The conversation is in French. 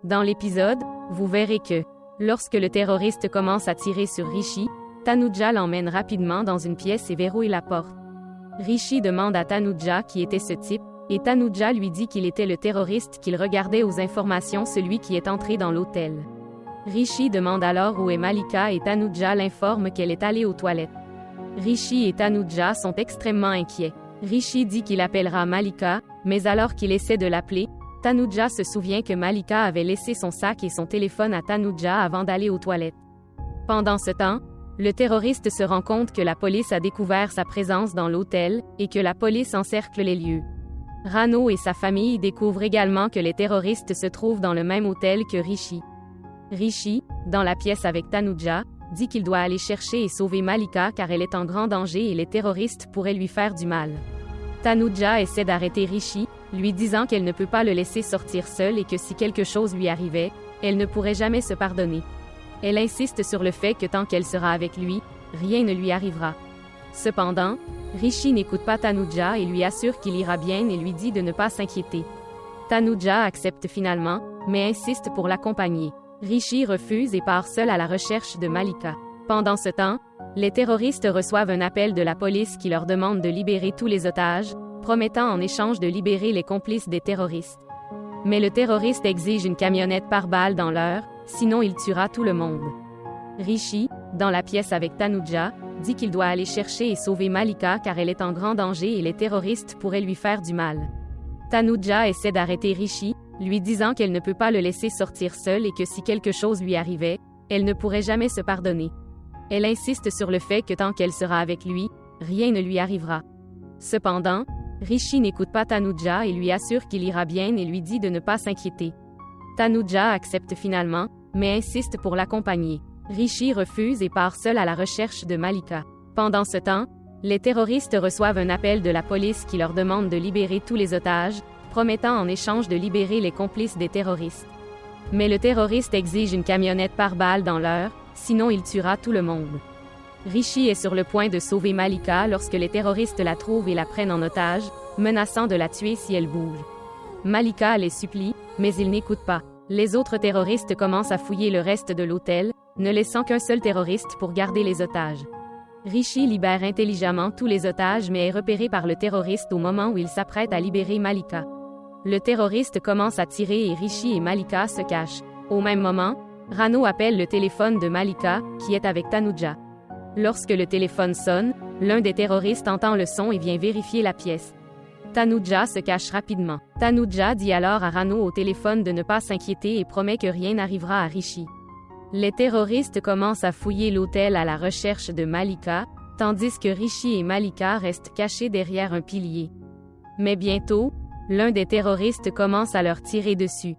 Dans l'épisode, vous verrez que, lorsque le terroriste commence à tirer sur Rishi, Tanuja l'emmène rapidement dans une pièce et verrouille la porte. Rishi demande à Tanuja qui était ce type, et Tanuja lui dit qu'il était le terroriste qu'il regardait aux informations, celui qui est entré dans l'hôtel. Rishi demande alors où est Malika et Tanuja l'informe qu'elle est allée aux toilettes. Rishi et Tanuja sont extrêmement inquiets. Rishi dit qu'il appellera Malika, mais alors qu'il essaie de l'appeler, Tanuja se souvient que Malika avait laissé son sac et son téléphone à Tanuja avant d'aller aux toilettes. Pendant ce temps, le terroriste se rend compte que la police a découvert sa présence dans l'hôtel, et que la police encercle les lieux. Rano et sa famille découvrent également que les terroristes se trouvent dans le même hôtel que Rishi. Rishi, dans la pièce avec Tanuja, dit qu'il doit aller chercher et sauver Malika car elle est en grand danger et les terroristes pourraient lui faire du mal. Tanuja essaie d'arrêter Rishi, lui disant qu'elle ne peut pas le laisser sortir seul et que si quelque chose lui arrivait, elle ne pourrait jamais se pardonner. Elle insiste sur le fait que tant qu'elle sera avec lui, rien ne lui arrivera. Cependant, Rishi n'écoute pas Tanuja et lui assure qu'il ira bien et lui dit de ne pas s'inquiéter. Tanuja accepte finalement, mais insiste pour l'accompagner. Rishi refuse et part seul à la recherche de Malika. Pendant ce temps, les terroristes reçoivent un appel de la police qui leur demande de libérer tous les otages, promettant en échange de libérer les complices des terroristes. Mais le terroriste exige une camionnette par balle dans l'heure, sinon il tuera tout le monde. Rishi, dans la pièce avec Tanuja, dit qu'il doit aller chercher et sauver Malika car elle est en grand danger et les terroristes pourraient lui faire du mal. Tanuja essaie d'arrêter Rishi, lui disant qu'elle ne peut pas le laisser sortir seul et que si quelque chose lui arrivait, elle ne pourrait jamais se pardonner. Elle insiste sur le fait que tant qu'elle sera avec lui, rien ne lui arrivera. Cependant, Rishi n'écoute pas Tanuja et lui assure qu'il ira bien et lui dit de ne pas s'inquiéter. Tanuja accepte finalement, mais insiste pour l'accompagner. Rishi refuse et part seul à la recherche de Malika. Pendant ce temps, les terroristes reçoivent un appel de la police qui leur demande de libérer tous les otages, promettant en échange de libérer les complices des terroristes. Mais le terroriste exige une camionnette par balle dans l'heure, sinon il tuera tout le monde. Rishi est sur le point de sauver Malika lorsque les terroristes la trouvent et la prennent en otage, menaçant de la tuer si elle bouge. Malika les supplie, mais ils n'écoutent pas. Les autres terroristes commencent à fouiller le reste de l'hôtel, ne laissant qu'un seul terroriste pour garder les otages. Rishi libère intelligemment tous les otages mais est repéré par le terroriste au moment où il s'apprête à libérer Malika. Le terroriste commence à tirer et Rishi et Malika se cachent. Au même moment, Rano appelle le téléphone de Malika, qui est avec Tanuja. Lorsque le téléphone sonne, l'un des terroristes entend le son et vient vérifier la pièce. Tanuja se cache rapidement. Tanuja dit alors à Rano au téléphone de ne pas s'inquiéter et promet que rien n'arrivera à Rishi. Les terroristes commencent à fouiller l'hôtel à la recherche de Malika, tandis que Rishi et Malika restent cachés derrière un pilier. Mais bientôt, l'un des terroristes commence à leur tirer dessus.